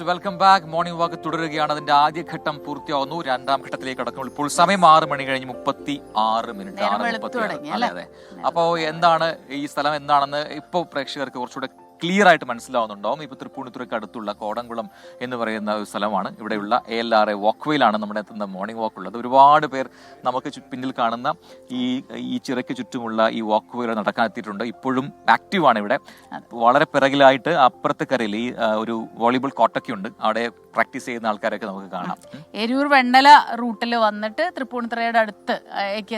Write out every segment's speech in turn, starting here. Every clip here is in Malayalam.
Welcome back. മോർണിംഗ് വാക്ക് തുടരുകയാണ്. അതിന്റെ ആദ്യഘട്ടം പൂർത്തിയാവുന്നു. രണ്ടാം ഘട്ടത്തിലേക്ക് കടക്കുമ്പോൾ ഇപ്പോൾ സമയം 6 മണി കഴിഞ്ഞ് 36 മിനിറ്റ്. അതെ. അപ്പോ എന്താണ് ഈ സ്ഥലം എന്താണെന്ന് ഇപ്പോൾ പ്രേക്ഷകർക്ക് കുറച്ചുകൂടെ ക്ലിയർ ആയിട്ട് മനസ്സിലാവുന്നുണ്ടാവും. ഇപ്പോൾ തൃപ്പൂണിത്തുറയ്ക്ക് അടുത്തുള്ള കോടംകുളം എന്ന് പറയുന്ന ഒരു സ്ഥലമാണ്. ഇവിടെയുള്ള ALRA വാക്ക്വേയിലാണ് നമ്മുടെ എത്തുന്ന മോർണിംഗ് വാക്ക് ഉള്ളത്. ഒരുപാട് പേർ നമുക്ക് പിന്നിൽ കാണുന്ന ഈ ചിറയ്ക്ക് ചുറ്റുമുള്ള ഈ വാക്ക്വേയിൽ നടക്കാൻ എത്തിയിട്ടുണ്ട്. ഇപ്പോഴും ആക്റ്റീവാണ് ഇവിടെ. വളരെ പിറകിലായിട്ട് അപ്പുറത്തെ കരയിൽ ഈ ഒരു വോളിബോൾ കോട്ടൊക്കെ ഉണ്ട്. അവിടെ പ്രാക്ടീസ് ചെയ്യുന്ന ആൾക്കാരൊക്കെ നമുക്ക് കാണാം. എരൂർ വെണ്ണല റൂട്ടിൽ വന്നിട്ട് തൃപ്പൂണിത്തുറയുടെ അടുത്ത്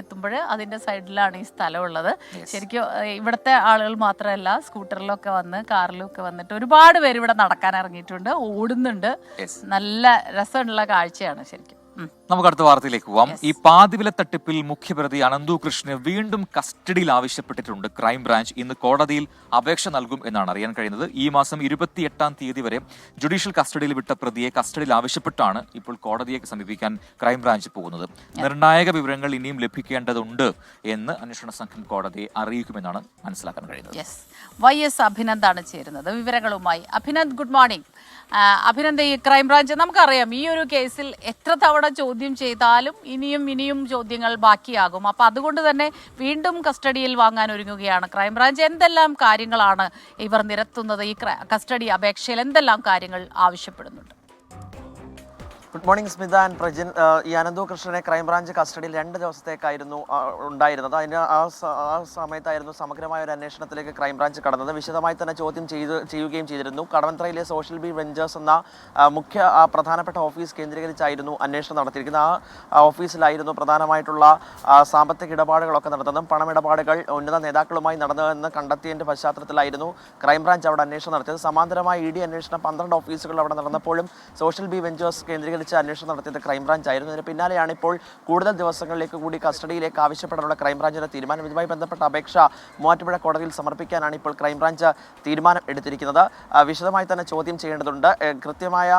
എത്തുമ്പോൾ അതിന്റെ സൈഡിലാണ് ഈ സ്ഥലം ഉള്ളത്. ശരിക്കും ഇവിടുത്തെ ആളുകൾ മാത്രമല്ല, സ്കൂട്ടറിലൊക്കെ വന്ന് കാറിലൊക്കെ വന്നിട്ട് ഒരുപാട് പേര് ഇവിടെ നടക്കാൻ ഇറങ്ങിയിട്ടുണ്ട്, ഓടുന്നുണ്ട്. നല്ല രസമുള്ള കാഴ്ചയാണ് ശരിക്കും. നമുക്ക് അടുത്ത വാർത്തയിലേക്ക് പോവാം. ഈ പാതിവില തട്ടിപ്പിൽ മുഖ്യപ്രതി അനന്തു കൃഷ്ണനെ വീണ്ടും കസ്റ്റഡിയിൽ ആവശ്യപ്പെട്ടിട്ടുണ്ട് ക്രൈംബ്രാഞ്ച്. ഇന്ന് കോടതിയിൽ അപേക്ഷ നൽകും എന്നാണ് അറിയാൻ കഴിയുന്നത്. ഈ മാസം 28-ാം തീയതി വരെ ജുഡീഷ്യൽ കസ്റ്റഡിയിൽ വിട്ട പ്രതിയെ കസ്റ്റഡിയിൽ ആവശ്യപ്പെട്ടാണ് ഇപ്പോൾ കോടതിയെ സമീപിക്കാൻ ക്രൈംബ്രാഞ്ച് പോകുന്നത്. നിർണായക വിവരങ്ങൾ ഇനിയും ലഭിക്കേണ്ടതുണ്ട് എന്ന് അന്വേഷണ സംഘം കോടതിയെ അറിയിക്കുമെന്നാണ് മനസ്സിലാക്കാൻ കഴിയുന്നത്. YS അഭിനന്ദാണ് ചേരുന്നത് വിവരങ്ങളുമായി. Abhinand, good morning. അഭിനന്ദ്, ഈ ക്രൈംബ്രാഞ്ച് നമുക്കറിയാം ഈ ഒരു കേസിൽ എത്ര തവണ ചോദ്യം ചെയ്താലും ഇനിയും ചോദ്യങ്ങൾ ബാക്കിയാകും. അപ്പൊ അതുകൊണ്ട് തന്നെ വീണ്ടും കസ്റ്റഡിയിൽ വാങ്ങാൻ ഒരുങ്ങുകയാണ് ക്രൈംബ്രാഞ്ച്. എന്തെല്ലാം കാര്യങ്ങളാണ് ഇവർ നിരത്തുന്നത്? ഈ കസ്റ്റഡി അപേക്ഷയിൽ എന്തെല്ലാം കാര്യങ്ങൾ ആവശ്യപ്പെടുന്നുണ്ട്? Good morning Smitha and Prajin. ഈ അനന്തു കൃഷ്ണനെ ക്രൈംബ്രാഞ്ച് കസ്റ്റഡിയിൽ 2 ദിവസത്തേക്കായിരുന്നു ഉണ്ടായിരുന്നത്. അതിന് ആ സമയത്തായിരുന്നു സമഗ്രമായ ഒരു അന്വേഷണത്തിലേക്ക് ക്രൈംബ്രാഞ്ച് കടന്നത്. വിശദമായി തന്നെ ചോദ്യം ചെയ്യുകയും ചെയ്തിരുന്നു. കടവന്ത്രയിലെ സോഷ്യൽ ബി വെഞ്ചേഴ്സ് എന്ന പ്രധാനപ്പെട്ട ഓഫീസ് കേന്ദ്രീകരിച്ചായിരുന്നു അന്വേഷണം നടത്തിയിരിക്കുന്നത്. ആ ഓഫീസിലായിരുന്നു പ്രധാനമായിട്ടുള്ള സാമ്പത്തിക ഇടപാടുകളൊക്കെ നടത്തുന്നതും പണമിടപാടുകൾ ഉന്നത നേതാക്കളുമായി നടന്നതെന്ന് കണ്ടെത്തിയതിൻ്റെ പശ്ചാത്തലത്തിലായിരുന്നു ക്രൈംബ്രാഞ്ച് അവിടെ അന്വേഷണം നടത്തിയത്. സമാന്തരമായ ED അന്വേഷണം 12 ഓഫീസുകൾ അവിടെ നടന്നപ്പോഴും സോഷ്യൽ ബി വെഞ്ചേഴ്സ് കേന്ദ്രീകരിച്ച് അന്വേഷണം നടത്തിയത് ക്രൈംബ്രാഞ്ച് ആയിരുന്നു. ഇതിന് പിന്നാലെയാണ് ഇപ്പോൾ കൂടുതൽ ദിവസങ്ങളിലേക്ക് കൂടി കസ്റ്റഡിയിലേക്ക് ആവശ്യപ്പെടാനുള്ള ക്രൈംബ്രാഞ്ചിന്റെ തീരുമാനം. ഇതുമായി ബന്ധപ്പെട്ട അപേക്ഷ മൂവാറ്റുപുഴ കോടതിയിൽ സമർപ്പിക്കാനാണ് ഇപ്പോൾ ക്രൈംബ്രാഞ്ച് തീരുമാനം എടുത്തിരിക്കുന്നത്. വിശദമായി തന്നെ ചോദ്യം ചെയ്യേണ്ടതുണ്ട്. കൃത്യമായ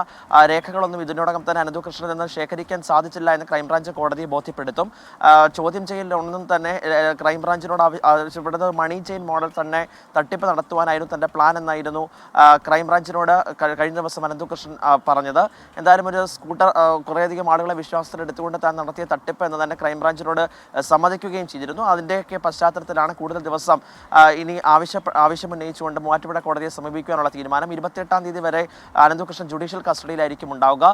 രേഖകളൊന്നും ഇതിനോടകം തന്നെ അനന്തു കൃഷ്ണനിൽ നിന്ന് ശേഖരിക്കാൻ സാധിച്ചില്ല എന്ന് ക്രൈംബ്രാഞ്ച് കോടതിയെ ബോധ്യപ്പെടുത്തും. ചോദ്യം ചെയ്യലൊന്നും തന്നെ ക്രൈംബ്രാഞ്ചിനോട് ആവശ്യപ്പെടുന്നത് മണി ചെയിൻ മോഡൽ തന്നെ തട്ടിപ്പ് നടത്തുവാനായിരുന്നു തന്റെ പ്ലാൻ എന്നായിരുന്നു ക്രൈംബ്രാഞ്ചിനോട് കഴിഞ്ഞ ദിവസം അനന്തു കൃഷ്ണൻ പറഞ്ഞത്. എന്തായാലും ഒരു കുറേയധികം ആളുകളെ വിശ്വാസത്തിലെടുത്തുകൊണ്ട് താൻ നടത്തിയ തട്ടിപ്പ് എന്ന് തന്നെ ക്രൈംബ്രാഞ്ചിനോട് സമ്മതിക്കുകയും ചെയ്തിരുന്നു. അതിൻ്റെയൊക്കെ പശ്ചാത്തലത്തിലാണ് കൂടുതൽ ദിവസം ഇനി ആവശ്യമുന്നയിച്ചുകൊണ്ട് മൂവാറ്റുപുഴ കോടതിയെ സമീപിക്കാനുള്ള തീരുമാനം. 28-ാം തീയതി വരെ അനന്തു കൃഷ്ണൻ ജുഡീഷ്യൽ കസ്റ്റഡിയിലായിരിക്കും ഉണ്ടാവുക.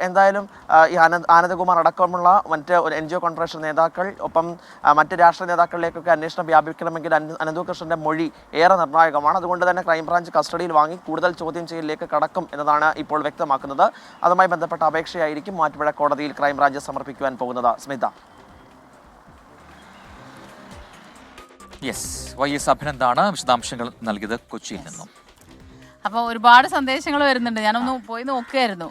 എന്തായാലും ഈ ആനന്ദകുമാർ അടക്കമുള്ള മറ്റ് NGO കോൺഫറൻഷൻ നേതാക്കൾ ഒപ്പം മറ്റ് രാഷ്ട്രീയ നേതാക്കളിലേക്കൊക്കെ അന്വേഷണം വ്യാപിക്കണമെങ്കിൽ അനന്തു കൃഷ്ണന്റെ മൊഴി ഏറെ നിർണായകമാണ്. അതുകൊണ്ട് തന്നെ ക്രൈംബ്രാഞ്ച് കസ്റ്റഡിയിൽ വാങ്ങി കൂടുതൽ ചോദ്യം ചെയ്യലിലേക്ക് കടക്കും എന്നതാണ് ഇപ്പോൾ വ്യക്തമാക്കുന്നത്. അതുമായി ബന്ധപ്പെട്ട അപേക്ഷയായിരിക്കും മൂവാറ്റുപുഴ കോടതിയിൽ ക്രൈംബ്രാഞ്ച് സമർപ്പിക്കുവാൻ പോകുന്നത്. സ്മിത. YS അഭിനന്ദാണ് വിശദാംശങ്ങൾ നൽകിയത് കൊച്ചിയിൽ നിന്നും. അപ്പോൾ ഒരുപാട് സന്ദേശങ്ങൾ വരുന്നുണ്ട്. ഞാനൊന്ന് പോയി നോക്കുകയായിരുന്നു.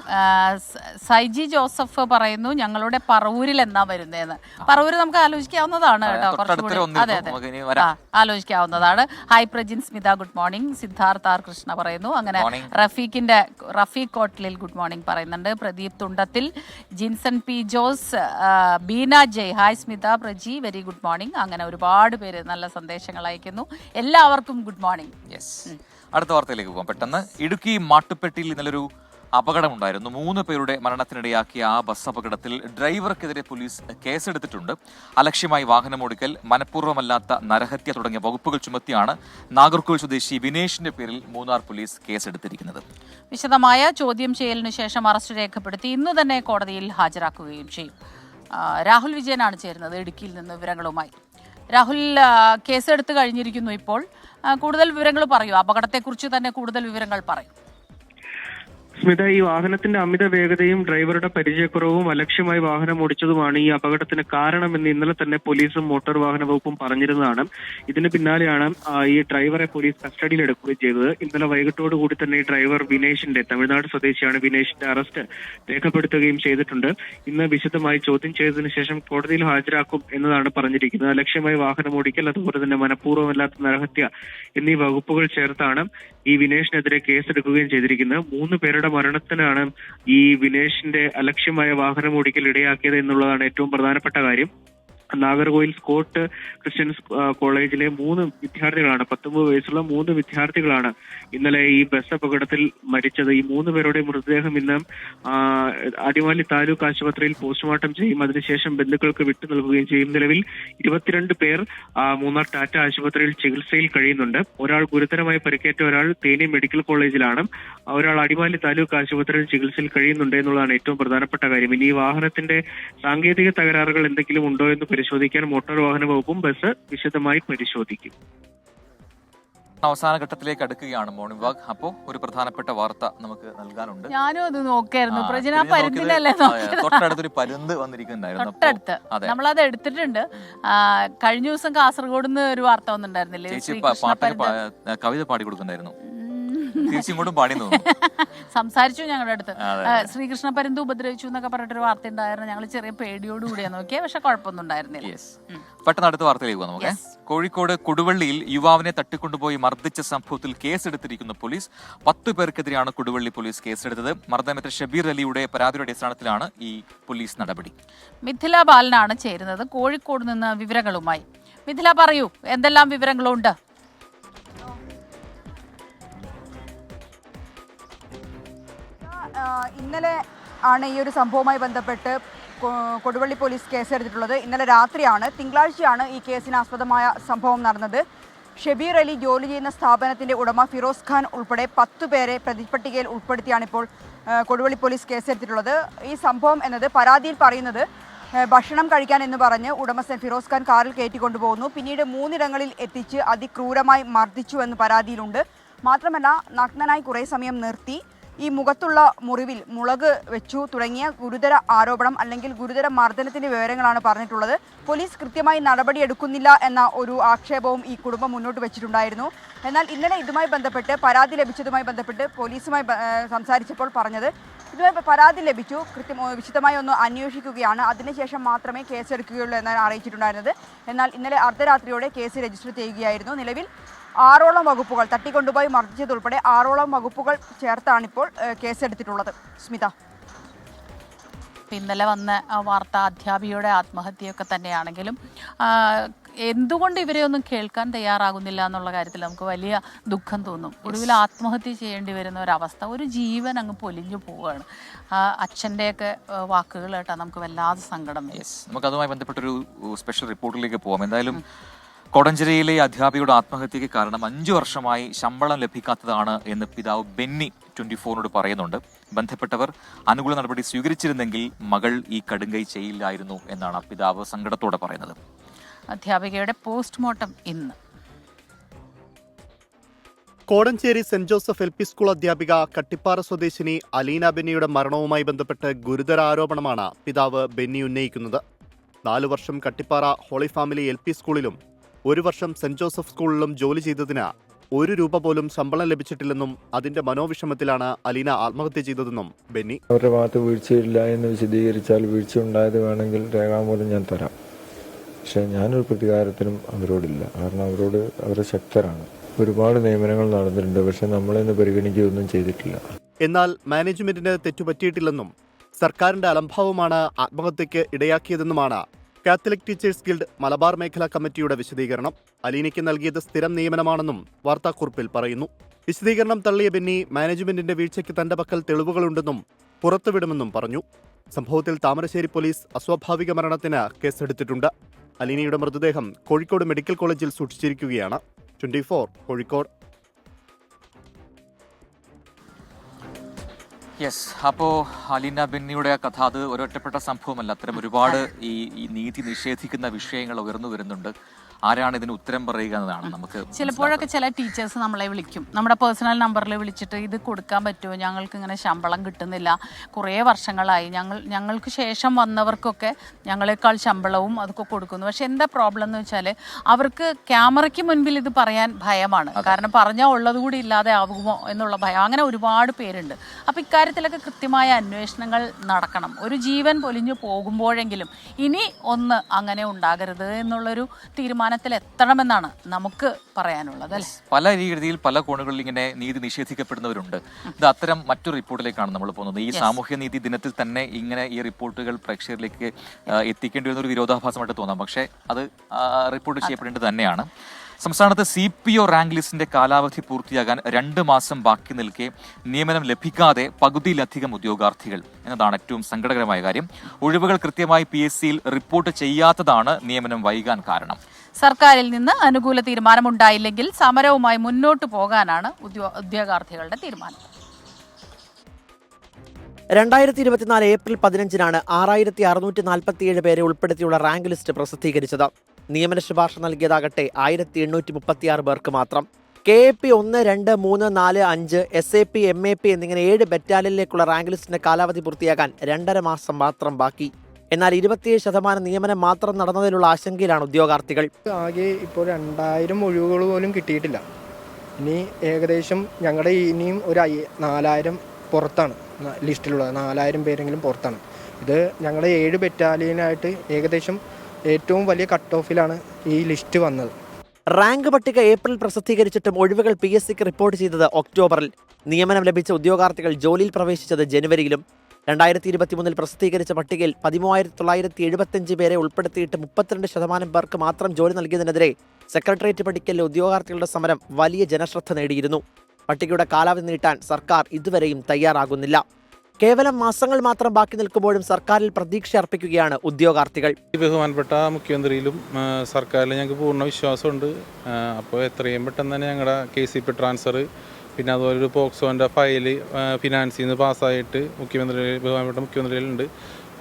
സൈജി ജോസഫ് പറയുന്നു ഞങ്ങളുടെ പറവൂരിൽ എന്നാ വരുന്നതെന്ന്. പറവൂര് നമുക്ക് ആലോചിക്കാവുന്നതാണ് കേട്ടോ, കുറച്ചുകൂടി. അതെ, ആലോചിക്കാവുന്നതാണ്. Hi Prajin, Smitha good morning. Siddhartha R Krishna പറയുന്നു. അങ്ങനെ റഫീഖ് കോട്ട്ലിൽ ഗുഡ് മോർണിംഗ് പറയുന്നുണ്ട്. Pradeep Thundathil, Jinson P Jose, Beena Jay hi Smitha Praji very good morning. അങ്ങനെ ഒരുപാട് പേര് നല്ല സന്ദേശങ്ങൾ അയക്കുന്നു. എല്ലാവർക്കും ഗുഡ് മോർണിംഗ്. അടുത്ത വാർത്തയിലേക്ക് പോകാം പെട്ടെന്ന്. ഇടുക്കി മാട്ടുപ്പെട്ടിയിൽ ഇന്നലൊരു അപകടമുണ്ടായിരുന്നു. 3 പേരുടെ മരണത്തിനിടയാക്കിയ ആ ബസ് അപകടത്തിൽ ഡ്രൈവർക്കെതിരെ പോലീസ് കേസെടുത്തിട്ടുണ്ട്. അലക്ഷ്യമായി വാഹനമോടിക്കൽ, മനഃപൂർവ്വമല്ലാത്ത നരഹത്യ തുടങ്ങിയ വകുപ്പുകൾ ചുമത്തിയാണ് നാഗർകോവിൽ സ്വദേശി വിനേഷിന്റെ പേരിൽ മൂന്നാർ പോലീസ് കേസെടുത്തിരിക്കുന്നത്. വിശദമായ ചോദ്യം ചെയ്യലിനു ശേഷം അറസ്റ്റ് രേഖപ്പെടുത്തി ഇന്ന് തന്നെ കോടതിയിൽ ഹാജരാക്കുകയും ചെയ്യും. രാഹുൽ വിജയനാണ് ചേരുന്നത് ഇടുക്കിയിൽ നിന്ന് വിവരങ്ങളുമായി. രാഹുൽ, കേസെടുത്ത് കഴിഞ്ഞിരിക്കുന്നു. ഇപ്പോൾ കൂടുതൽ വിവരങ്ങൾ പറയൂ. അപകടത്തെക്കുറിച്ച് തന്നെ കൂടുതൽ വിവരങ്ങൾ പറയൂ. സ്മിത, ഈ വാഹനത്തിന്റെ അമിത വേഗതയും ഡ്രൈവറുടെ പരിചയക്കുറവും അലക്ഷ്യമായി വാഹനം ഓടിച്ചതുമാണ് ഈ അപകടത്തിന് കാരണമെന്ന് ഇന്നലെ തന്നെ പോലീസും മോട്ടോർ വാഹന വകുപ്പും പറഞ്ഞിരുന്നതാണ്. ഇതിന് പിന്നാലെയാണ് ഈ ഡ്രൈവറെ പോലീസ് കസ്റ്റഡിയിൽ എടുക്കുകയും ചെയ്തത്. ഇന്നലെ വൈകിട്ടോടുകൂടി തന്നെ ഈ ഡ്രൈവർ വിനേഷിന്റെ, തമിഴ്നാട് സ്വദേശിയാണ്, വിനേഷിന്റെ അറസ്റ്റ് രേഖപ്പെടുത്തുകയും ചെയ്തിട്ടുണ്ട്. ഇന്ന് വിശദമായി ചോദ്യം ചെയ്തതിനു ശേഷം കോടതിയിൽ ഹാജരാക്കും എന്നതാണ് പറഞ്ഞിരിക്കുന്നത്. അലക്ഷ്യമായി വാഹനം ഓടിക്കൽ, അതുപോലെ തന്നെ മനഃപൂർവ്വമല്ലാത്ത നരഹത്യ എന്നീ വകുപ്പുകൾ ചേർത്താണ് ഈ വിനേഷിനെതിരെ കേസെടുക്കുകയും ചെയ്തിരിക്കുന്നത്. 3 പേരുടെ മരണത്തിനാണ് ഈ വിനേഷിന്റെ അലക്ഷ്യമായ വാഹനം ഓടിക്കൽ ഇടയാക്കിയത് എന്നുള്ളതാണ് ഏറ്റവും പ്രധാനപ്പെട്ട കാര്യം. നാഗർകോയിൽ സ്കോട്ട് ക്രിസ്ത്യൻ കോളേജിലെ 3 വിദ്യാർത്ഥികളാണ്, 19 വയസ്സുള്ള 3 വിദ്യാർത്ഥികളാണ് ഇന്നലെ ഈ ബസ് അപകടത്തിൽ മരിച്ചത്. ഈ 3 പേരുടെ മൃതദേഹം ഇന്ന് അടിമാലി താലൂക്ക് ആശുപത്രിയിൽ പോസ്റ്റ്മോർട്ടം ചെയ്യും. അതിനുശേഷം ബന്ധുക്കൾക്ക് വിട്ടു നൽകുകയും ചെയ്യും. നിലവിൽ 22 പേർ മൂന്നാർ ടാറ്റ ആശുപത്രിയിൽ ചികിത്സയിൽ കഴിയുന്നുണ്ട്. ഒരാൾ ഗുരുതരമായി പരിക്കേറ്റ ഒരാൾ തേനി മെഡിക്കൽ കോളേജിലാണ്, ഒരാൾ അടിമാലി താലൂക്ക് ആശുപത്രിയിൽ ചികിത്സയിൽ കഴിയുന്നുണ്ട് എന്നുള്ളതാണ് ഏറ്റവും പ്രധാനപ്പെട്ട കാര്യം. ഇനി ഈ വാഹനത്തിന്റെ സാങ്കേതിക തകരാറുകൾ എന്തെങ്കിലും ഉണ്ടോ എന്ന് പരിശോധിക്കാൻ മോട്ടോർ വാഹന വകുപ്പും ബസ് വിശദമായി പരിശോധിക്കും. അവസാന ഘട്ടത്തിലേക്ക് അടുക്കുകയാണ് മോർണിംഗ് വാക്ക്. അപ്പോ ഒരു പ്രധാനപ്പെട്ട വാർത്ത നമുക്ക് നൽകാനുണ്ട്. ഞാനും അത് നോക്കായിരുന്നു. പ്രജന പരുന്തിനല്ലേ നോക്കിയത്? തൊട്ടടുത്തൊരു പരുന്ത് വന്നിരിക്കുന്നുണ്ടായിരുന്നു. തൊട്ടടുത്ത് നമ്മളത് എടുത്തിട്ടുണ്ട്. കഴിഞ്ഞ ദിവസം കാസർഗോഡ് നിന്ന് ഒരു വാർത്ത വന്നിട്ടുണ്ടായിരുന്നില്ലേ? ചേച്ചി കവിത പാടി കൊടുക്കുന്നുണ്ടായിരുന്നു. തിരിച്ചിങ്ങോട്ടും പാടി സംസാരിച്ചു ഞങ്ങളുടെ അടുത്ത്. ശ്രീകൃഷ്ണ പരുന്ത് ഉപദ്രവിച്ചു എന്നൊക്കെ പറഞ്ഞിട്ടൊരു വാർത്ത ഉണ്ടായിരുന്നു. ഞങ്ങൾ ചെറിയ പേടിയോട് കൂടിയാ നോക്കിയാൽ, പക്ഷെ കുഴപ്പമൊന്നും ഉണ്ടായിരുന്നില്ല. പെട്ടെന്ന് അടുത്ത വാർത്തയിലേക്ക് പോകാം നമുക്ക്. കോഴിക്കോട് കൊടുവള്ളിയിൽ യുവാവിനെ തട്ടിക്കൊണ്ടുപോയി മർദ്ദിച്ച സംഭവത്തിൽ കേസെടുത്തിരിക്കുന്ന പോലീസ്. 10 പേർക്കെതിരെയാണ് കൊടുവള്ളി പോലീസ് കേസെടുത്തത്. മർദ്ദനമേറ്റ ഷബീർ അലിയുടെ പരാതിയുടെ അടിസ്ഥാനത്തിലാണ് ഈ പോലീസ് നടപടി. മിഥില ബാലനാണ് ചേരുന്നത് കോഴിക്കോട് നിന്ന് വിവരങ്ങളുമായി. മിഥില, പറയൂ, എന്തെല്ലാം വിവരങ്ങളുണ്ട്? ഇന്നലെ ആണ് ഈ ഒരു സംഭവവുമായി ബന്ധപ്പെട്ട് കൊടുവള്ളി പോലീസ് കേസെടുത്തിട്ടുള്ളത്. ഇന്നലെ രാത്രിയാണ്, തിങ്കളാഴ്ചയാണ് ഈ കേസിനാസ്പദമായ സംഭവം നടന്നത്. ഷബീർ അലി ജോലി ചെയ്യുന്ന സ്ഥാപനത്തിൻ്റെ ഉടമ ഫിറോസ് ഖാൻ ഉൾപ്പെടെ 10 പേരെ പ്രതിപട്ടികയിൽ ഉൾപ്പെടുത്തിയാണ് ഇപ്പോൾ കൊടുവള്ളി പോലീസ് കേസെടുത്തിട്ടുള്ളത്. ഈ സംഭവം എന്നത് പരാതിയിൽ പറയുന്നത് ഭക്ഷണം കഴിക്കാൻ എന്ന് പറഞ്ഞ് ഉടമസ്ഥൻ ഫിറോസ് ഖാൻ കാറിൽ കയറ്റിക്കൊണ്ടുപോകുന്നു, പിന്നീട് 3 ഇടങ്ങളിൽ എത്തിച്ച് അതിക്രൂരമായി മർദ്ദിച്ചു എന്ന് പരാതിയിലുണ്ട്. മാത്രമല്ല, നഗ്നനായി കുറേ സമയം നിർത്തി ഈ മുഖത്തുള്ള മുറിവിൽ മുളക് വെച്ചു തുടങ്ങിയ ഗുരുതര ആരോപണം അല്ലെങ്കിൽ ഗുരുതര മർദ്ദനത്തിന്റെ വിവരങ്ങളാണ് പറഞ്ഞിട്ടുള്ളത്. പോലീസ് കൃത്യമായി നടപടിയെടുക്കുന്നില്ല എന്ന ഒരു ആക്ഷേപവും ഈ കുടുംബം മുന്നോട്ട് വെച്ചിട്ടുണ്ടായിരുന്നു. എന്നാൽ ഇന്നലെ ഇതുമായി ബന്ധപ്പെട്ട് പരാതി ലഭിച്ചതുമായി ബന്ധപ്പെട്ട് പോലീസുമായി സംസാരിച്ചപ്പോൾ പറഞ്ഞത് ഇതുമായി പരാതി ലഭിച്ചു, വിശദമായി ഒന്ന് അന്വേഷിക്കുകയാണ്, അതിനുശേഷം മാത്രമേ കേസെടുക്കുകയുള്ളൂ എന്നാണ് അറിയിച്ചിട്ടുണ്ടായിരുന്നത്. എന്നാൽ ഇന്നലെ അർദ്ധരാത്രിയോടെ കേസ് രജിസ്റ്റർ ചെയ്യുകയായിരുന്നു. നിലവിൽ 6ഓളം വകുപ്പുകൾ, തട്ടിക്കൊണ്ടുപോയി മർദ്ദിച്ചതുൾപ്പെടെ 6ഓളം വകുപ്പുകൾ ചേർത്താണിപ്പോൾ കേസെടുത്തിട്ടുള്ളത്. സ്മിത, ഇന്നലെ വന്ന വാർത്ത അധ്യാപികയുടെ ആത്മഹത്യയൊക്കെ തന്നെയാണെങ്കിലും എന്തുകൊണ്ട് ഇവരെ ഒന്നും കേൾക്കാൻ തയ്യാറാകുന്നില്ല എന്നുള്ള കാര്യത്തിൽ നമുക്ക് വലിയ ദുഃഖം തോന്നും. ഒടുവിൽ ആത്മഹത്യ ചെയ്യേണ്ടി വരുന്ന ഒരവസ്ഥ, ഒരു ജീവൻ അങ്ങ് പൊലിഞ്ഞു പോവുകയാണ്. അച്ഛൻ്റെയൊക്കെ വാക്കുകൾ കേട്ടാൽ നമുക്ക് വല്ലാതെ സങ്കടം വരും. നമുക്ക് അതുമായി ബന്ധപ്പെട്ടൊരു സ്പെഷ്യൽ റിപ്പോർട്ടിലേക്ക് പോകാം. എന്തായാലും കോടഞ്ചേരിയിലെ അധ്യാപികയുടെ ആത്മഹത്യയ്ക്ക് കാരണം 5 വർഷമായി ശമ്പളം ലഭിക്കാത്തതാണ് എന്ന് പിതാവ് ബെന്നി 24നോട് പറയുന്നുണ്ട്. ബന്ധപ്പെട്ടവർ അനുകൂല നടപടി സ്വീകരിച്ചിരുന്നെങ്കിൽ മകൾ ഈ കടുങ്കൈ ചെയ്യില്ലായിരുന്നു എന്നാണ് പിതാവ് സങ്കടത്തോടെ പറയുന്നത്. അധ്യാപികയുടെ പോസ്റ്റ്മോർട്ടം ഇന്ന്. Kodanchery saint Joseph LP school അധ്യാപിക കട്ടിപ്പാറ സ്വദേശിനി അലീന ബെന്നിയുടെ മരണവുമായി ബന്ധപ്പെട്ട് ഗുരുതര ആരോപണമാണ് പിതാവ് ബെന്നി ഉന്നയിക്കുന്നത്. 4 വർഷം കട്ടിപ്പാറ ഹോളി ഫാമിലി LP സ്കൂളിലും 1 വർഷം സെന്റ് ജോസഫ് സ്കൂളിലും ജോലി ചെയ്തതിന് 1 രൂപ പോലും ശമ്പളം ലഭിച്ചിട്ടില്ലെന്നും അതിന്റെ മനോവിഷമത്തിലാണ് അലീന ആത്മഹത്യ ചെയ്തതെന്നും ബെന്നി. അവരുടെ ഭാഗത്ത് വീഴ്ചയില്ല എന്ന് വിശദീകരിച്ചാൽ വീഴ്ച ഉണ്ടായത് വേണമെങ്കിൽ രേഖാമൂലം ഞാൻ തരാം. പക്ഷേ ഞാനൊരു പ്രതികാരത്തിനും അവരോടില്ല. കാരണം അവർ ശക്തരാണ്. ഒരുപാട് നിയമനങ്ങൾ നടന്നിട്ടുണ്ട്, പക്ഷെ നമ്മളെന്ന് പരിഗണിക്കുകയൊന്നും ചെയ്തിട്ടില്ല. എന്നാൽ മാനേജ്മെന്റിന് തെറ്റുപറ്റിയിട്ടില്ലെന്നും സർക്കാരിന്റെ അലംഭാവമാണ് ആത്മഹത്യയ്ക്ക് ഇടയാക്കിയതെന്നുമാണ് കാത്തലിക് ടീച്ചേഴ്സ് ഗിൽഡ് മലബാർ മേഖലാ കമ്മിറ്റിയുടെ വിശദീകരണം. അലീനയ്ക്ക് നൽകിയത് സ്ഥിരം നിയമനമാണെന്നും വാർത്താക്കുറിപ്പിൽ പറയുന്നു. വിശദീകരണം തള്ളിയ ബെന്നി മാനേജ്മെന്റിന്റെ വീഴ്ചയ്ക്ക് തന്റെ പക്കൽ തെളിവുകളുണ്ടെന്നും പുറത്തുവിടുമെന്നും പറഞ്ഞു. സംഭവത്തിൽ താമരശ്ശേരി പോലീസ് അസ്വാഭാവിക മരണത്തിന് കേസെടുത്തിട്ടുണ്ട്. അലീനയുടെ മൃതദേഹം കോഴിക്കോട് മെഡിക്കൽ കോളേജിൽ സൂക്ഷിച്ചിരിക്കുകയാണ്. 24 കോഴിക്കോട്. അപ്പോൾ അലീന ബെന്നിയുടെ കഥ അത് ഒരൊറ്റപ്പെട്ട സംഭവമല്ല. അത്തരം ഒരുപാട് ഈ നീതി നിഷേധിക്കുന്ന വിഷയങ്ങൾ ഉയർന്നു വരുന്നുണ്ട്. ആരാണ് ഇതിന് ഉത്തരം പറയുക എന്നതാണ് നമുക്ക്. ചിലപ്പോഴൊക്കെ ചില ടീച്ചേഴ്സ് നമ്മളെ വിളിക്കും, നമ്മുടെ പേഴ്സണൽ നമ്പറിൽ വിളിച്ചിട്ട് ഇത് കൊടുക്കാൻ പറ്റുമോ, ഞങ്ങൾക്ക് ഇങ്ങനെ ശമ്പളം കിട്ടുന്നില്ല, കുറേ വർഷങ്ങളായി, ഞങ്ങൾക്ക് ശേഷം വന്നവർക്കൊക്കെ ഞങ്ങളെക്കാൾ ശമ്പളവും അതൊക്കെ കൊടുക്കുന്നു. പക്ഷെ എന്താ പ്രോബ്ലം എന്ന് വെച്ചാൽ അവർക്ക് ക്യാമറയ്ക്ക് മുൻപിൽ ഇത് പറയാൻ ഭയമാണ്. കാരണം പറഞ്ഞാൽ ഉള്ളത് കൂടി ഇല്ലാതെ ആകുമോ എന്നുള്ള ഭയം. അങ്ങനെ ഒരുപാട് പേരുണ്ട്. അപ്പം ഇക്കാര്യത്തിലൊക്കെ കൃത്യമായ അന്വേഷണങ്ങൾ നടക്കണം. ഒരു ജീവൻ പൊലിഞ്ഞു പോകുമ്പോഴെങ്കിലും ഇനി ഒന്ന് അങ്ങനെ ഉണ്ടാകരുത് എന്നുള്ളൊരു തീരുമാനം തീരുമാനത്തിൽ എത്തണമെന്നാണ് നമുക്ക് പറയാനുള്ളത് അല്ലേ? പല രീതിയിൽ പല കോണുകളിൽ ഇങ്ങനെ നീതി നിഷേധിക്കപ്പെടുന്നവരുണ്ട്. ഇത് അത്തരം മറ്റൊരു റിപ്പോർട്ടിലേക്കാണ് നമ്മൾ പോകുന്നത്. ഈ സാമൂഹ്യ നീതി ദിനത്തിൽ തന്നെ ഇങ്ങനെ ഈ റിപ്പോർട്ടുകൾ പ്രേക്ഷകരിലേക്ക് എത്തിക്കേണ്ടി വരുന്ന ഒരു വിരോധാഭാസമായിട്ട് തോന്നാം. പക്ഷേ അത് റിപ്പോർട്ട് ചെയ്യപ്പെടേണ്ടത് തന്നെയാണ്. സംസ്ഥാനത്ത് CPO റാങ്ക് ലിസ്റ്റിന്റെ കാലാവധി പൂർത്തിയാകാൻ 2 മാസം ബാക്കി നിൽക്കെ നിയമനം ലഭിക്കാതെ പകുതിയിലധികം ഉദ്യോഗാർത്ഥികൾ എന്നതാണ് ഏറ്റവും സങ്കടകരമായ കാര്യം. ഒഴിവുകൾ കൃത്യമായി PSCയിൽ റിപ്പോർട്ട് ചെയ്യാത്തതാണ് നിയമനം വൈകാൻ കാരണം. സർക്കാരിൽ നിന്ന് അനുകൂല തീരുമാനമുണ്ടായില്ലെങ്കിൽ സമരവുമായി മുന്നോട്ട് പോകാനാണ് ഉദ്യോഗാർത്ഥികളുടെ തീരുമാനം. 2024 ഏപ്രിൽ 15-നാണ് 6647 പേരെ ഉൾപ്പെടുത്തിയുള്ള റാങ്ക് ലിസ്റ്റ് പ്രസിദ്ധീകരിച്ചത്. നിയമന ശുപാർശ നൽകിയതാകട്ടെ 1836 പേർക്ക് മാത്രം. KAP 1, 2, 3, 4, 5, SAP, MAP എന്നിങ്ങനെ 7 ബറ്റാലിയനിലേക്കുള്ള റാങ്ക് ലിസ്റ്റിന്റെ കാലാവധി പൂർത്തിയാകാൻ 2.5 മാസം മാത്രം ബാക്കി. എന്നാൽ 27% നിയമനം മാത്രം നടന്നതിലുള്ള ആശങ്കയിലാണ് ഉദ്യോഗാർത്ഥികൾ. ആകെ ഇപ്പോൾ 2000 ഒഴിവുകൾ പോലും കിട്ടിയിട്ടില്ല. ഇനി ഏകദേശം ഞങ്ങളുടെ ഇനിയും ഒരു 4000 പുറത്താണ് ലിസ്റ്റിലുള്ളത്. 4000 പേരെങ്കിലും പുറത്താണ്. ഇത് ഞങ്ങളുടെ 7 ബറ്റാലിയനായിട്ട് ഏകദേശം ഏറ്റവും വലിയ കട്ട് ഓഫിലാണ് ഈ ലിസ്റ്റ് വന്നത്. റാങ്ക് പട്ടിക ഏപ്രിൽ പ്രസിദ്ധീകരിച്ചിട്ടും ഒഴിവുകൾ PSCക്ക് റിപ്പോർട്ട് ചെയ്തത് ഒക്ടോബറിൽ. നിയമനം ലഭിച്ച ഉദ്യോഗാർത്ഥികൾ ജോലിയിൽ പ്രവേശിച്ചത് ജനുവരിയിലും. 2023 പ്രസിദ്ധീകരിച്ച പട്ടികയിൽ 13,975 പേരെ ഉൾപ്പെടുത്തിയിട്ട് 32% പേർക്ക് മാത്രം ജോലി നൽകിയതിനെതിരെ സെക്രട്ടേറിയറ്റ് പടിക്കലിലെ ഉദ്യോഗാർത്ഥികളുടെ സമരം വലിയ ജനശ്രദ്ധ നേടിയിരുന്നു. പട്ടികയുടെ കാലാവധി നീട്ടാൻ സർക്കാർ ഇതുവരെയും തയ്യാറാകുന്നില്ല. കേവലം മാസങ്ങൾ മാത്രം ബാക്കി നിൽക്കുമ്പോഴും സർക്കാരിൽ പ്രതീക്ഷ അർപ്പിക്കുകയാണ് ഉദ്യോഗാർത്ഥികൾ. ബഹുമാനപ്പെട്ട മുഖ്യമന്ത്രിയിലും സർക്കാരിലും ഞങ്ങൾക്ക് പൂർണ്ണ വിശ്വാസമുണ്ട്. അപ്പോൾ എത്രയും പെട്ടെന്ന് തന്നെ ഞങ്ങളുടെ KCP ട്രാൻസ്ഫർ, പിന്നെ അതുപോലെ ഒരു പോക്സോൻ്റെ ഫയല് ഫിനാൻസിൽ നിന്ന് പാസ്സായിട്ട് ബഹുമാനപ്പെട്ട മുഖ്യമന്ത്രിയിലുണ്ട്.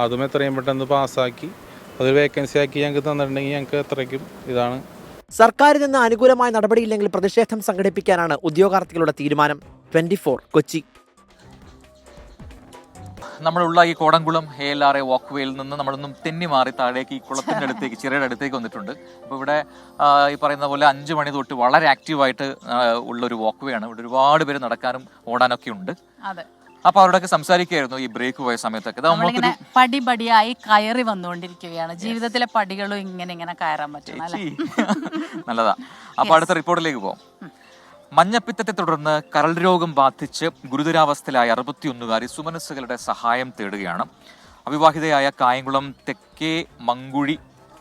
അതും എത്രയും പെട്ടെന്ന് പാസ്സാക്കി അതൊരു വേക്കൻസി ആക്കി ഞങ്ങൾക്ക് തന്നിട്ടുണ്ടെങ്കിൽ ഞങ്ങൾക്ക് അത്രയ്ക്കും ഇതാണ്. സർക്കാരിൽ നിന്ന് അനുകൂലമായ നടപടിയില്ലെങ്കിൽ പ്രതിഷേധം സംഘടിപ്പിക്കാനാണ് ഉദ്യോഗാർത്ഥികളുടെ തീരുമാനം. 24 കൊച്ചി. നമ്മളുള്ള ഈ കോടംകുളം ALRA വാക്ക്വേയിൽ നിന്ന് നമ്മളൊന്നും തെന്നി മാറി താഴേക്ക് ഈ കുളത്തിന്റെ അടുത്തേക്ക് ചിറയുടെ അടുത്തേക്ക് വന്നിട്ടുണ്ട്. അപ്പോൾ ഇവിടെ ഈ പറയുന്ന പോലെ 5 മണി തൊട്ട് വളരെ ആക്റ്റീവായിട്ട് ഉള്ള ഒരു വാക്ക്വേ ആണ്. ഇവിടെ ഒരുപാട് പേര് നടക്കാനും ഓടാനൊക്കെ ഉണ്ട്. അപ്പൊ അവരോടൊക്കെ സംസാരിക്കുകയായിരുന്നു ഈ ബ്രേക്ക് പോയ സമയത്തൊക്കെ. പടിപടിയായി കയറി വന്നുകൊണ്ടിരിക്കുകയാണ്. ജീവിതത്തിലെ പടികളും ഇങ്ങനെ കയറാൻ പറ്റും. നല്ലതാ. അപ്പൊ അടുത്ത റിപ്പോർട്ടിലേക്ക് പോകാം. മഞ്ഞപ്പിത്തത്തെ തുടർന്ന് കരൾ രോഗം ബാധിച്ച് ഗുരുതരാവസ്ഥയിലായ 61കാരി സുമനസ്സുകളുടെ സഹായം തേടുകയാണ്. അവിവാഹിതയായ കായംകുളം തെക്കേ മങ്കുഴി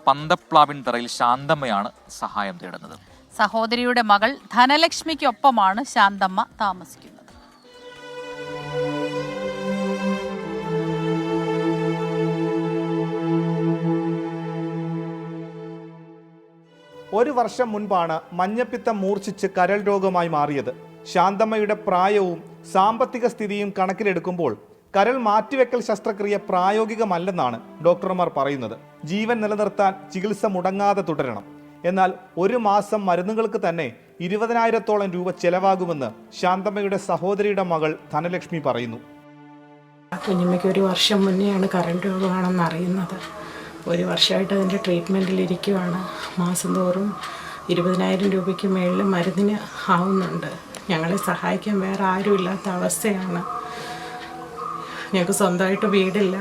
പന്തപ്ലാവിൻ തറയിൽ ശാന്തമ്മയാണ് സഹായം തേടുന്നത്. സഹോദരിയുടെ മകൾ ധനലക്ഷ്മിക്കൊപ്പമാണ് ശാന്തമ്മ താമസിക്കുന്നത്. ഒരു വർഷം മുൻപാണ് മഞ്ഞപ്പിത്തം മൂർച്ഛിച്ച് കരൾ രോഗമായി മാറിയത്. ശാന്തമ്മയുടെ പ്രായവും സാമ്പത്തിക സ്ഥിതിയും കണക്കിലെടുക്കുമ്പോൾ കരൾ മാറ്റിവെക്കൽ ശസ്ത്രക്രിയ പ്രായോഗികമല്ലെന്നാണ് ഡോക്ടർമാർ പറയുന്നത്. ജീവൻ നിലനിർത്താൻ ചികിത്സ മുടങ്ങാതെ തുടരണം. എന്നാൽ 1 മാസം മരുന്നുകൾക്ക് തന്നെ 20,000-ഓളം രൂപ ചെലവാകുമെന്ന് ശാന്തമ്മയുടെ സഹോദരിയുടെ മകൾ ധനലക്ഷ്മി പറയുന്നു. കുഞ്ഞമ്മയ്ക്ക് 1 വർഷം മുന്നെയാണ് കരൾ രോഗമാണെന്ന് അറിയുന്നത്. 1 വർഷമായിട്ട് അതിൻ്റെ ട്രീറ്റ്മെൻറ്റിലിരിക്കുവാണ്. മാസം തോറും 20,000 രൂപയ്ക്ക് മേളിൽ മരുന്നിന് ആവുന്നുണ്ട്. ഞങ്ങളെ സഹായിക്കാൻ വേറെ ആരും ഇല്ലാത്ത അവസ്ഥയാണ്. ഞങ്ങൾക്ക് സ്വന്തമായിട്ട് വീടില്ല.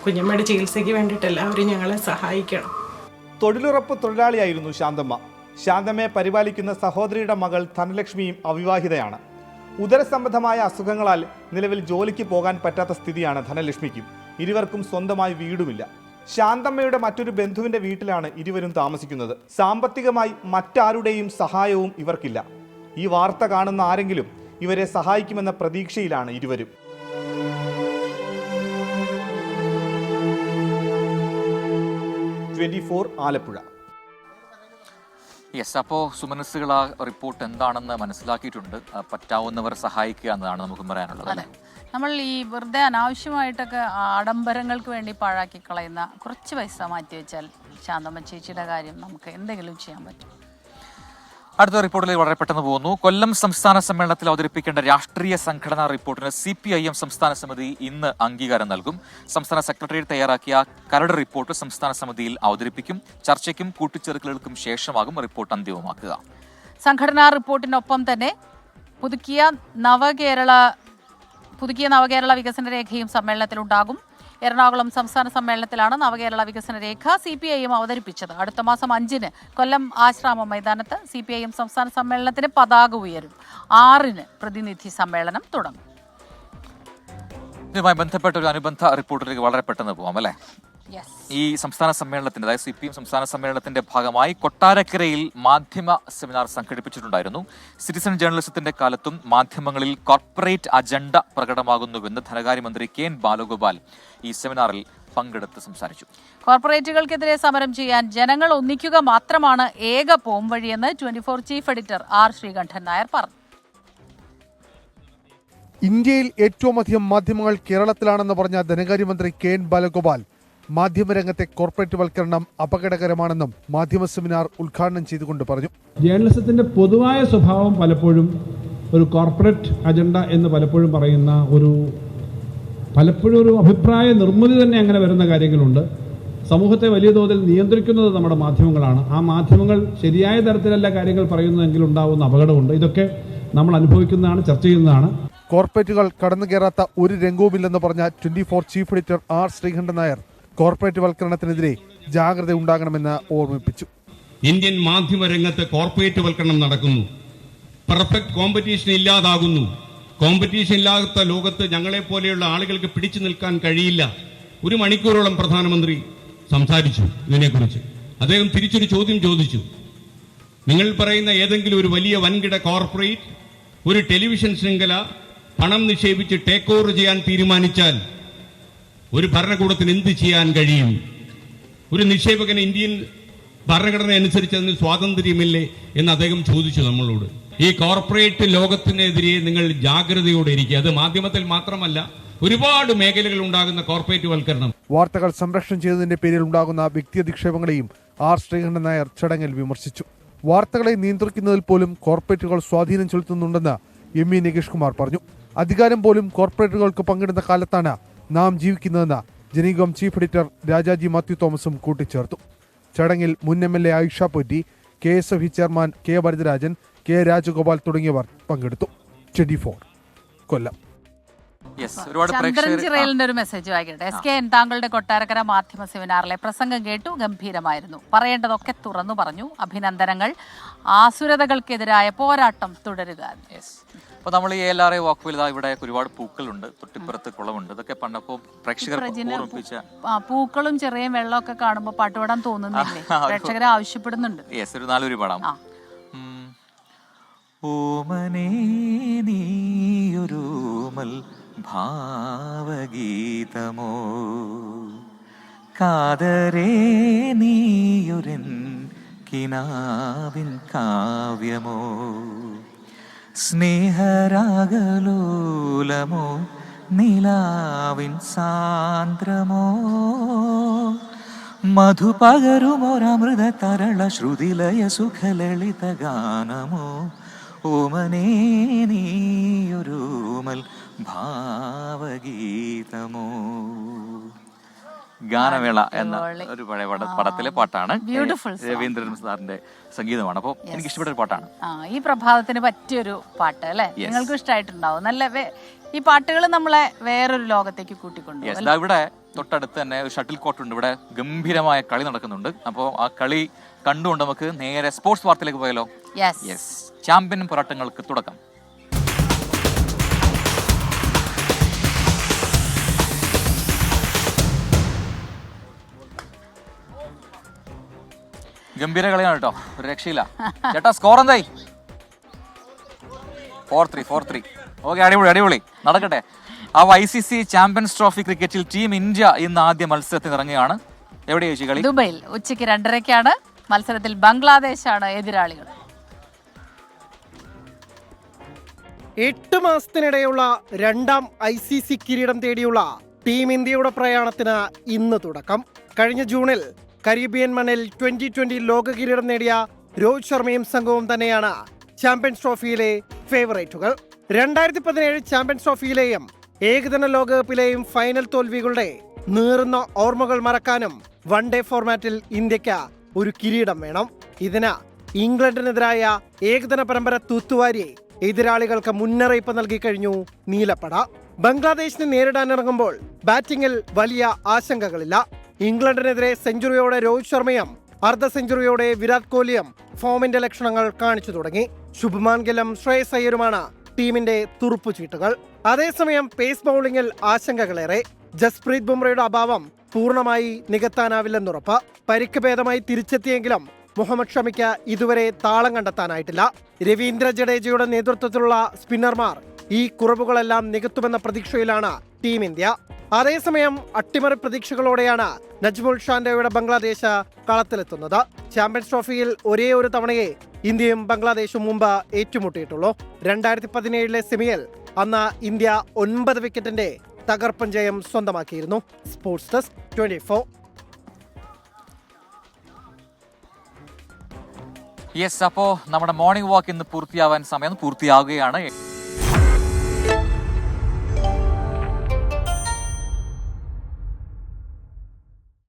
കുഞ്ഞമ്മയുടെ ചികിത്സയ്ക്ക് വേണ്ടിയിട്ട് എല്ലാവരും ഞങ്ങളെ സഹായിക്കണം. തൊഴിലുറപ്പ് തൊഴിലാളിയായിരുന്നു ശാന്തമ്മ. ശാന്തമ്മയെ പരിപാലിക്കുന്ന സഹോദരിയുടെ മകൾ ധനലക്ഷ്മിയും അവിവാഹിതയാണ്. ഉദരസംബന്ധമായ അസുഖങ്ങളാൽ നിലവിൽ ജോലിക്ക് പോകാൻ പറ്റാത്ത സ്ഥിതിയാണ് ധനലക്ഷ്മിക്കും. ഇരുവർക്കും സ്വന്തമായി വീടുമില്ല. ശാന്തമ്മയുടെ മറ്റൊരു ബന്ധുവിന്റെ വീട്ടിലാണ് ഇരുവരും താമസിക്കുന്നത്. സാമ്പത്തികമായി മറ്റാരുടെയും സഹായവും ഇവർക്കില്ല. ഈ വാർത്ത കാണുന്ന ആരെങ്കിലും ഇവരെ സഹായിക്കുമെന്ന പ്രതീക്ഷയിലാണ് ഇരുവരും. ആലപ്പുഴ. യെസ്, അപ്പോൾ സുമനസ്സുകൾ ആ റിപ്പോർട്ട് എന്താണെന്ന് മനസ്സിലാക്കിയിട്ടുണ്ട്. പറ്റാവുന്നവർ സഹായിക്കുക എന്നതാണ് നമുക്ക് പറയാനുള്ളത്. അതെ, നമ്മൾ ഈ വെറുതെ അനാവശ്യമായിട്ടൊക്കെ ആഡംബരങ്ങൾക്ക് വേണ്ടി പാഴാക്കി കളയുന്ന കുറച്ച് പൈസ മാറ്റി വെച്ചാൽ ശാന്തമ്മ ചേച്ചിയുടെ കാര്യം നമുക്ക് എന്തെങ്കിലും ചെയ്യാൻ പറ്റും. അടുത്ത റിപ്പോർട്ടിലേക്ക് വളരെ പെട്ടെന്ന് പോകുന്നു. കൊല്ലം സംസ്ഥാന സമ്മേളനത്തിൽ അവതരിപ്പിക്കേണ്ട രാഷ്ട്രീയ സംഘടനാ റിപ്പോർട്ടിന് CPIM സംസ്ഥാന സമിതി ഇന്ന് അംഗീകാരം നൽകും. സംസ്ഥാന സെക്രട്ടേറിയറ്റ് തയ്യാറാക്കിയ കരട് റിപ്പോർട്ട് സംസ്ഥാന സമിതിയിൽ അവതരിപ്പിക്കും. ചർച്ചയ്ക്കും കൂട്ടിച്ചേർക്കലുകൾക്കും ശേഷമാകും റിപ്പോർട്ട് അന്തിമമാക്കുക. സംഘടനാ റിപ്പോർട്ടിനൊപ്പം തന്നെ പുതുക്കിയ നവകേരള വികസന രേഖയും സമ്മേളനത്തിലുണ്ടാകും. എറണാകുളം സംസ്ഥാന സമ്മേളനത്തിലാണ് നവകേരള വികസന രേഖ CPIM അവതരിപ്പിച്ചത്. അടുത്ത മാസം 5-ന് കൊല്ലം ആശ്രാമം മൈതാനത്ത് CPIM സംസ്ഥാന സമ്മേളനത്തിന് പതാക ഉയരും. 6-ന് പ്രതിനിധി സമ്മേളനം തുടങ്ങും. ഇതുമായി ബന്ധപ്പെട്ട ഒരു അനുബന്ധ റിപ്പോർട്ടിലേക്ക് വളരെ പെട്ടെന്ന് പോകാം അല്ലേ? ഈ സംസ്ഥാന സമ്മേളനത്തിന്റെ, അതായത് CPM സംസ്ഥാന സമ്മേളനത്തിന്റെ ഭാഗമായി കൊട്ടാരക്കരയിൽ മാധ്യമ സെമിനാർ സംഘടിപ്പിച്ചിട്ടുണ്ടായിരുന്നു. സിറ്റിസൺ ജേർണലിസത്തിന്റെ കാലത്തും മാധ്യമങ്ങളിൽ കോർപ്പറേറ്റ് അജണ്ട പ്രകടമാകുന്നുവെന്ന് ധനകാര്യമന്ത്രി KN ബാലഗോപാൽ ഈ സെമിനാറിൽ പങ്കെടുത്ത് സംസാരിച്ചു. കോർപ്പറേറ്റുകൾക്കെതിരെ സമരം ചെയ്യാൻ ജനങ്ങൾ ഒന്നിക്കുക മാത്രമാണ് ഏക പോംവഴിയെന്ന് 24 chief editor R Sreekandan Nair പറഞ്ഞു. ഇന്ത്യയിൽ ഏറ്റവും അധികം മാധ്യമങ്ങൾ കേരളത്തിലാണെന്ന് പറഞ്ഞ ധനകാര്യമന്ത്രി KN ബാലഗോപാൽ മാധ്യമരംഗത്തെ കോർപ്പറേറ്റ് വൽക്കരണം അപകടകരമാണെന്നും മാധ്യമ സെമിനാർ ഉദ്ഘാടനം ചെയ്തുകൊണ്ട് പറഞ്ഞു. ജേർണലിസത്തിന്റെ പൊതുവായ സ്വഭാവം പലപ്പോഴും ഒരു കോർപ്പറേറ്റ് അജണ്ട എന്ന് പലപ്പോഴും പറയുന്ന പലപ്പോഴും ഒരു അഭിപ്രായ നിർമ്മിതി തന്നെ അങ്ങനെ വരുന്ന കാര്യങ്ങളുണ്ട്. സമൂഹത്തെ വലിയ തോതിൽ നിയന്ത്രിക്കുന്നത് നമ്മുടെ മാധ്യമങ്ങളാണ്. ആ മാധ്യമങ്ങൾ ശരിയായ തരത്തിലല്ല കാര്യങ്ങൾ പറയുന്നതെങ്കിൽ ഉണ്ടാകുന്ന അപകടമുണ്ട്. ഇതൊക്കെ നമ്മൾ അനുഭവിക്കുന്നതാണ്, ചർച്ച ചെയ്യുന്നതാണ്. കോർപ്പറേറ്റുകൾ കടന്നു കയറാത്ത ഒരു രംഗവുമില്ലെന്ന് പറഞ്ഞ 24 chief editor R Sreekandan Nair corporate വൽക്കരണത്തിനെതിരെ ജാഗ്രത ഉണ്ടാകണമെന്ന് ഓർമ്മിപ്പിച്ചു. ഇന്ത്യൻ മാധ്യമ രംഗത്ത് കോർപ്പറേറ്റ് വൽക്കരണം നടക്കുന്നു. പെർഫെക്റ്റ് കോമ്പറ്റീഷൻ ഇല്ലാതാകുന്നു. കോമ്പറ്റീഷൻ ഇല്ലാത്ത ലോകത്ത് ഞങ്ങളെ പോലെയുള്ള ആളുകൾക്ക് പിടിച്ചു നിൽക്കാൻ കഴിയില്ല. 1 മണിക്കൂറോളം പ്രധാനമന്ത്രി സംസാരിച്ചു ഇതിനെക്കുറിച്ച്. അദ്ദേഹം തിരിച്ചൊരു ചോദ്യം ചോദിച്ചു. നിങ്ങൾ പറയുന്ന ഏതെങ്കിലും ഒരു വലിയ വൻകിട കോർപ്പറേറ്റ് ഒരു ടെലിവിഷൻ ശൃംഖല പണം നിക്ഷേപിച്ച് ടേക്ക് ഓവർ ചെയ്യാൻ തീരുമാനിച്ചാൽ ഒരു ഭരണകൂടത്തിന് എന്ത് ചെയ്യാൻ കഴിയും? ഒരു നിക്ഷേപകന് ഇന്ത്യൻ ഭരണഘടന അനുസരിച്ച് അതിന് സ്വാതന്ത്ര്യമില്ലേ എന്ന് അദ്ദേഹം ചോദിച്ചു നമ്മളോട്. ഈ കോർപ്പറേറ്റ് ലോകത്തിനെതിരെ നിങ്ങൾ ജാഗ്രതയോടെ ഇരിക്കുക. അത് മാധ്യമത്തിൽ മാത്രമല്ല, ഒരുപാട് മേഖലകൾ ഉണ്ടാകുന്ന കോർപ്പറേറ്റ് വൽക്കരണം. വാർത്തകൾ സംരക്ഷണം ചെയ്തതിന്റെ പേരിൽ ഉണ്ടാകുന്ന വ്യക്തി അധിക്ഷേപങ്ങളെയും R ശ്രീകണ്ഠൻ നായർ ചടങ്ങിൽ വിമർശിച്ചു. വാർത്തകളെ നിയന്ത്രിക്കുന്നതിൽ പോലും കോർപ്പറേറ്റുകൾ സ്വാധീനം ചെലുത്തുന്നുണ്ടെന്ന് ME നികേഷ് കുമാർ പറഞ്ഞു. അധികാരം പോലും കോർപ്പറേറ്റുകൾക്ക് പങ്കിടുന്ന കാലത്താണ് നാം ജീവിക്കുന്നതെന്ന് ജനീകം ചീഫ് എഡിറ്റർ രാജാജി മാത്യു തോമസും കൂട്ടിച്ചേർത്തു. ചടങ്ങിൽ മുൻ MLA Ayisha പൊറ്റി, KSFE chairman K Varadarajan, K Rajagopal തുടങ്ങിയവർ പങ്കെടുത്തു. 24 കൊല്ലം. ചന്ദ്രൻചിറയിലിന്റെ ഒരു മെസ്സേജ് വായിക്കട്ടെ. SKN താങ്കളുടെ കൊട്ടാരക്കര മാധ്യമ സെമിനാറിലെ പ്രസംഗം കേട്ടു, ഗംഭീരമായിരുന്നു. പറയേണ്ടതൊക്കെ തുറന്നു പറഞ്ഞു. അഭിനന്ദനങ്ങൾ. ആസുരതകൾക്കെതിരായ പോരാട്ടം തുടരുക. അപ്പോൾ നമ്മൾ ഈ LRA വാക്കുവിൽ ഇവിടെ ഒരുപാട് പൂക്കളുണ്ട്, തൊട്ടിപ്പുറത്ത് കുളമുണ്ട്. ഇതൊക്കെ പണ്ടപ്പോൾ പ്രേക്ഷകർ പൂക്കളും ചെറിയ വെള്ളമൊക്കെ കാണുമ്പോൾ പാട്ടുപാടാൻ തോന്നുന്നില്ലേ? പ്രേക്ഷകരെ ആവശ്യപ്പെടുന്നുണ്ട്. ഒരു നാലൊരു പാടാം. ഓമനേ നീയൊരുമൽ ഭാവഗീതമോ, കാതരേ നീയൊരൻ കിനാവിൻ കാവ്യമോ, സ്നേഹരാഗലോലമോ നിലാവിൻ സാന്ദ്രമോ, മധുപകരുമൊരമൃത തരള ശ്രുതിലയ സുഖലളിത ഗാനമോ, ഓമനേ നീയൊരുമൽ ഭാവഗീതമോ. ഗാനമേള എന്ന ഒരു പഴയ പടത്തിലെ പാട്ടാണ്. രവീന്ദ്രൻ സാറിന്റെ സംഗീതമാണ്. അപ്പോൾ എനിക്ക് ഇഷ്ടപ്പെട്ട ഒരു പാട്ടാണ്. ഈ പ്രഭാതത്തിന് പറ്റിയൊരു പാട്ട് അല്ലേ? നിങ്ങൾക്കും ഇഷ്ടമായിട്ടുണ്ടാവും. നല്ല ഈ പാട്ടുകൾ നമ്മളെ വേറൊരു ലോകത്തേക്ക് കൂട്ടിക്കൊണ്ടു. ഇവിടെ തൊട്ടടുത്ത് തന്നെ ഒരു ഷട്ടിൽ കോർട്ട് ഉണ്ട്. ഇവിടെ ഗംഭീരമായ കളി നടക്കുന്നുണ്ട്. അപ്പോൾ ആ കളി കണ്ടുകൊണ്ട് നമുക്ക് നേരെ സ്പോർട്സ് വാർത്തയിലേക്ക് പോയാലോ? യെസ്. ചാമ്പ്യൻ പോരാട്ടങ്ങൾക്ക് തുടക്കം. ഗംഭീര കളിയാണ് കേട്ടോ, ഒരു രക്ഷയില്ല. ചേട്ടാ സ്കോർ എന്തായി? 4-3. ഓക്കെ, അടിപൊളി നടക്കട്ടെ. ICC ചാമ്പ്യൻസ് ട്രോഫി ക്രിക്കറ്റിൽ ടീം ഇന്ത്യ ഇന്ന് ആദ്യ മത്സരത്തിന് ഇറങ്ങുകയാണ്. എവിടെയാ ചേച്ചി കളി? ദുബൈയിൽ ഉച്ചയ്ക്ക് 2:30 മത്സരത്തിൽ ബംഗ്ലാദേശാണ് എതിരാളികൾ. 8 മാസത്തിനിടെയുള്ള 2ാം ICC കിരീടം തേടിയുള്ള ടീം ഇന്ത്യയുടെ പ്രയാണത്തിന് ഇന്ന് തുടക്കം. കഴിഞ്ഞ ജൂണിൽ കരീബിയൻ മണ്ണിൽ 2020 ലോക കിരീടം നേടിയ രോഹിത് ശർമ്മയും സംഘവും തന്നെയാണ് ചാമ്പ്യൻസ് ട്രോഫിയിലെ ഫേവറേറ്റുകൾ. 2017 ചാമ്പ്യൻസ് ട്രോഫിയിലെയും ഏകദിന ലോകകപ്പിലെയും ഫൈനൽ തോൽവികളുടെ നീറുന്ന ഓർമ്മകൾ മറക്കാനും വൺ ഡേ ഫോർമാറ്റിൽ ഇന്ത്യക്ക് ഒരു കിരീടം വേണം. ഇതിന് ഇംഗ്ലണ്ടിനെതിരായ ഏകദിന പരമ്പര തൂത്തുവാരി എതിരാളികൾക്ക് മുന്നറിയിപ്പ് നൽകി കഴിഞ്ഞു നീലപ്പട. ബംഗ്ലാദേശിനെ നേരിടാനിറങ്ങുമ്പോൾ ബാറ്റിംഗിൽ വലിയ ആശങ്കകളില്ല. ഇംഗ്ലണ്ടിനെതിരെ സെഞ്ചുറിയോടെ രോഹിത് ശർമ്മയും അർദ്ധ സെഞ്ചുറിയോടെ വിരാട് കോഹ്ലിയും ഫോമിന്റെ ലക്ഷണങ്ങൾ കാണിച്ചു തുടങ്ങി. ശുഭ്മാൻ ഗില്ലും ശ്രേയസ് അയ്യരുമാണ് ടീമിന്റെ തുറുപ്പുചീട്ടുകൾ. അതേസമയം പേസ് ബൌളിംഗിൽ ആശങ്കകളേറെ. ജസ്പ്രീത് ബുംറയുടെ അഭാവം പൂർണ്ണമായി നികത്താനാവില്ലെന്നുറപ്പ്. പരിക്ക് ഭേദമായി തിരിച്ചെത്തിയെങ്കിലും മുഹമ്മദ് ഷമിക്ക് ഇതുവരെ താളം കണ്ടെത്താനായിട്ടില്ല. രവീന്ദ്ര ജഡേജയുടെ നേതൃത്വത്തിലുള്ള സ്പിന്നർമാർ ഈ കുറവുകളെല്ലാം നികത്തുമെന്ന പ്രതീക്ഷയിലാണ് ടീം ഇന്ത്യ. അതേസമയം അട്ടിമറി പ്രതീക്ഷകളോടെയാണ് നജ്മുൽ ഷാൻഡയുടെ ബംഗ്ലാദേശ് കളത്തിലെത്തുന്നത്. ചാമ്പ്യൻസ് ട്രോഫിയിൽ ഒരേ ഒരു തവണയെ ഇന്ത്യയും ബംഗ്ലാദേശും മുമ്പ് ഏറ്റുമുട്ടിയിട്ടുള്ളൂ. 2017 സെമിയിൽ അന്ന് ഇന്ത്യ 9 വിക്കറ്റിന്റെ തകർപ്പൻ ജയം സ്വന്തമാക്കിയിരുന്നു. Sports desk 24. യെസ്, അപ്പോൾ നമ്മുടെ മോർണിംഗ് വാക്ക് ഇന്ന് പൂർത്തിയാവുകയാണ്.